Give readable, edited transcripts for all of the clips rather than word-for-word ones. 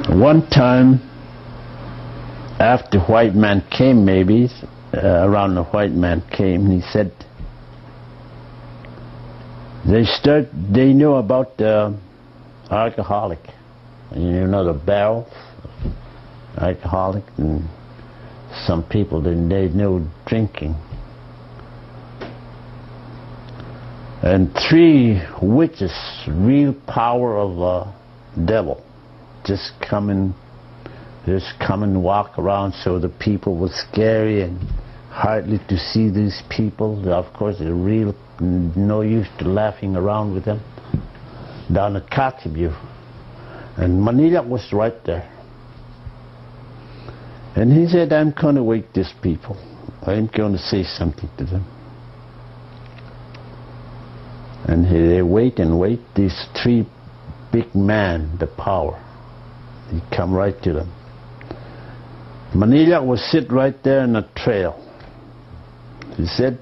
One time, after white man came, maybe around the white man came, he said they knew about the alcoholic, the barrels, alcoholic, and some people they knew drinking. And 3 witches, real power of a devil, just come and walk around, so the people were scary and hardly to see these people. Of course, they're real, no use to laughing around with them. Down at Kotzebue, and Maniilaq was right there. And he said, I'm going to wake these people. I'm going to say something to them. And they wait and wait. These 3 big men, the power, he come right to them. Maniilaq was sit right there in the trail. He said,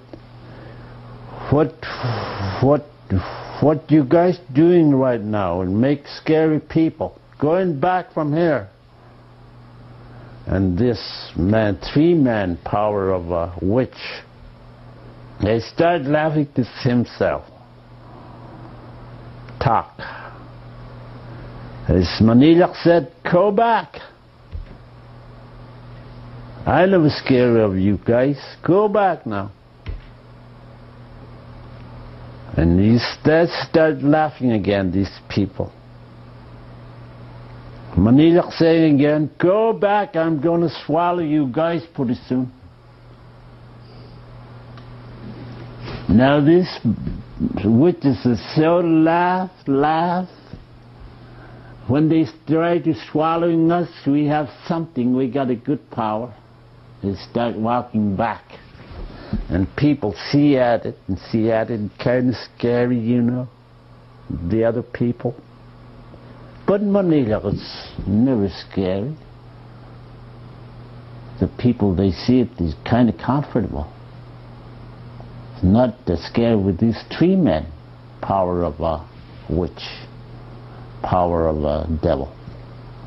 what you guys doing right now and make scary people going back from here? And this man, 3 men power of a witch, they started laughing to himself. Talk. As Maniilaq said, go back. I never scared of you guys. Go back now. And he started laughing again, these people. Maniilaq saying again, go back, I'm going to swallow you guys pretty soon. Now these witnesses so laugh. When they try to swallowing us, we have something, we got a good power. They start walking back. And people see at it, kind of scary, the other people. But Maniilaq is never scary. The people, they see it is kind of comfortable. It's not scary with these 3 men, power of a witch, power of a devil.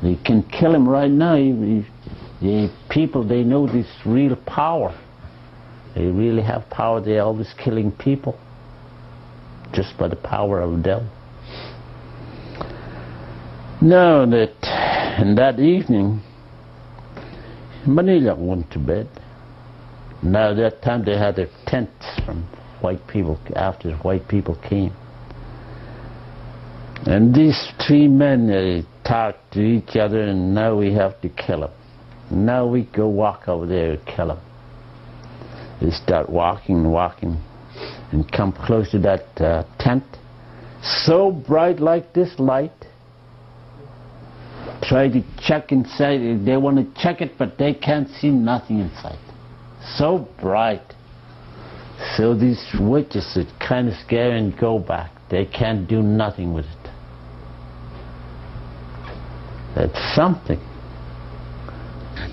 They can kill him right now. The people, they know this real power. They really have power. They're always killing people just by the power of the devil. Now that evening, Maniilaq went to bed. Now that time they had their tents from white people after the white people came. And these 3 men, they talked to each other, and now we have to kill him. Now we go walk over there and kill him. They start walking, and come close to that tent. So bright like this light. Try to check inside. They want to check it, but they can't see nothing inside. So bright. So these witches are kind of scary and go back. They can't do nothing with it. That's something.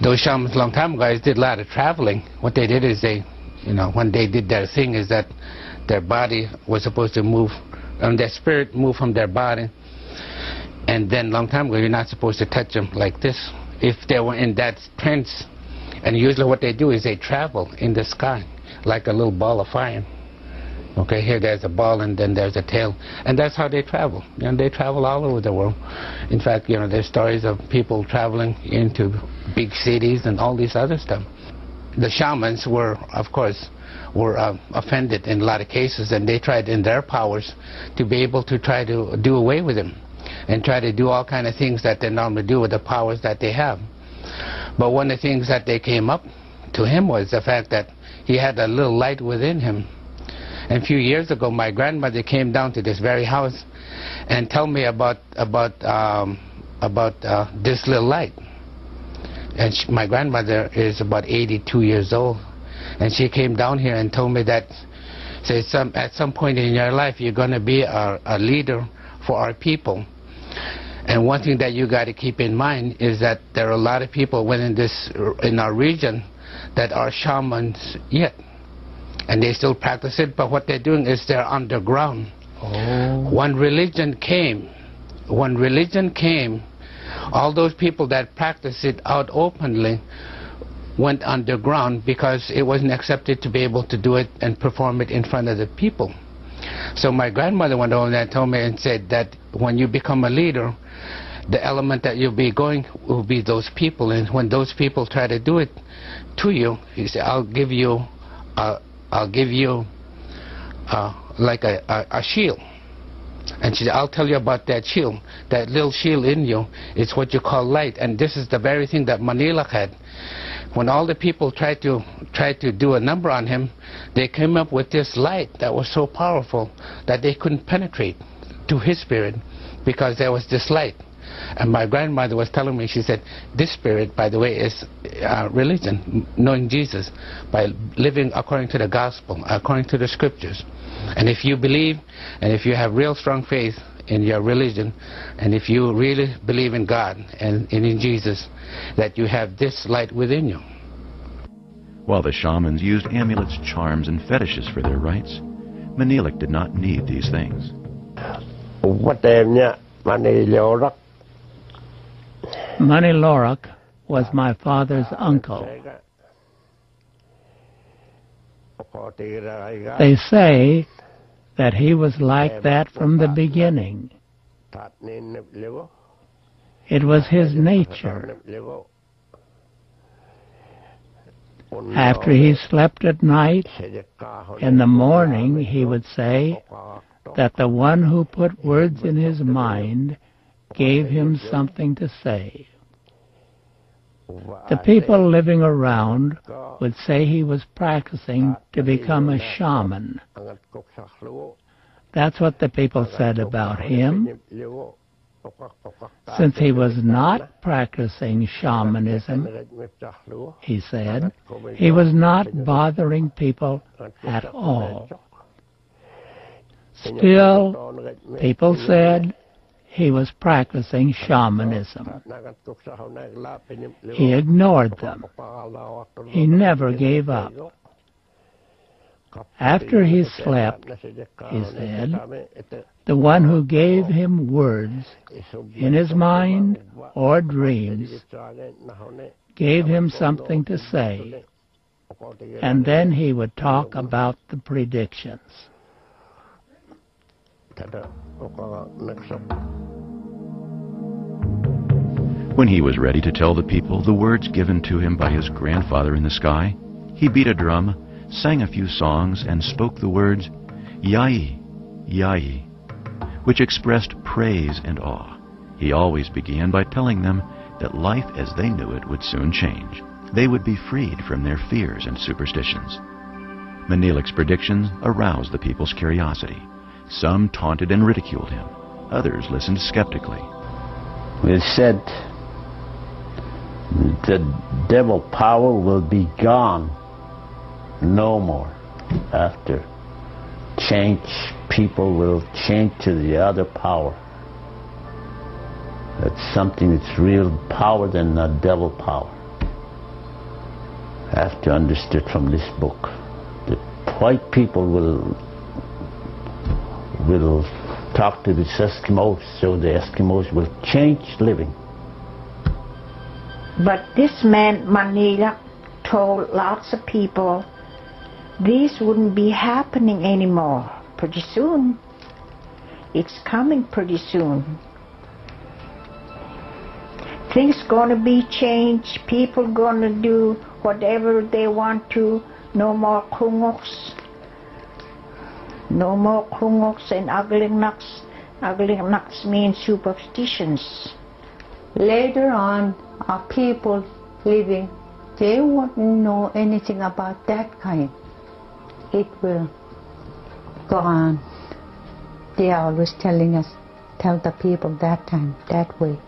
Those shamans long time ago did a lot of traveling. What they did is when they did their thing is that their body was supposed to move, and their spirit moved from their body. And then long time ago, you're not supposed to touch them like this. If they were in that trance, and usually what they do is they travel in the sky like a little ball of fire. Okay, here there's a ball and then there's a tail. And that's how they travel. And they travel all over the world. In fact, there's stories of people traveling into big cities and all this other stuff. The shamans were, of course, offended in a lot of cases, and they tried in their powers to be able to try to do away with him and try to do all kind of things that they normally do with the powers that they have. But one of the things that they came up to him was the fact that he had a little light within him. And a few years ago, my grandmother came down to this very house and told me about this little light. And my grandmother is about 82 years old, and she came down here and told me that, at some point in your life, you're going to be a leader for our people. And one thing that you got to keep in mind is that there are a lot of people in our region that are shamans yet, and they still practice it. But what they're doing is they're underground. Oh. When religion came, All those people that practiced it out openly went underground because it wasn't accepted to be able to do it and perform it in front of the people. So my grandmother went over there and told me and said that when you become a leader, the element that you'll be going will be those people, and when those people try to do it to you, he said, I'll give you like a shield. And she said, I'll tell you about that shield. That little shield in you is what you call light, and this is the very thing that Maniilaq had. When all the people tried to do a number on him, they came up with this light that was so powerful that they couldn't penetrate to his spirit because there was this light. And my grandmother was telling me, she said, this spirit, by the way, is religion, knowing Jesus, by living according to the gospel, according to the scriptures. And if you believe, and if you have real strong faith in your religion, and if you really believe in God and in Jesus, that you have this light within you. While the shamans used amulets, charms, and fetishes for their rites, Maniilaq did not need these things. Maniilaq was my father's uncle. They say that he was like that from the beginning. It was his nature. After he slept at night, in the morning he would say that the one who put words in his mind gave him something to say. The people living around would say he was practicing to become a shaman. That's what the people said about him. Since he was not practicing shamanism, he said, he was not bothering people at all. Still, people said he was practicing shamanism. He ignored them. He never gave up. After he slept, he said, the one who gave him words in his mind or dreams gave him something to say, and then he would talk about the predictions. When he was ready to tell the people the words given to him by his grandfather in the sky, he beat a drum, sang a few songs, and spoke the words, Yai, Yai, which expressed praise and awe. He always began by telling them that life as they knew it would soon change. They would be freed from their fears and superstitions. Maniilaq's predictions aroused the people's curiosity. Some taunted and ridiculed him. Others listened skeptically. It said the devil power will be gone no more after. People will change to the other power. That's something that's real power than the devil power. I have to understand from this book. The white people will talk to the Eskimos, so the Eskimos will change living. But this man, Maniilaq, told lots of people this wouldn't be happening anymore pretty soon. It's coming pretty soon. Things gonna be changed. People gonna do whatever they want to. No more krungoks. No more krungoks and uglinaks. Uglinaks means superstitions. Later on, our people living, they won't know anything about that kind. It will go on. They are always telling us, tell the people that time, that way.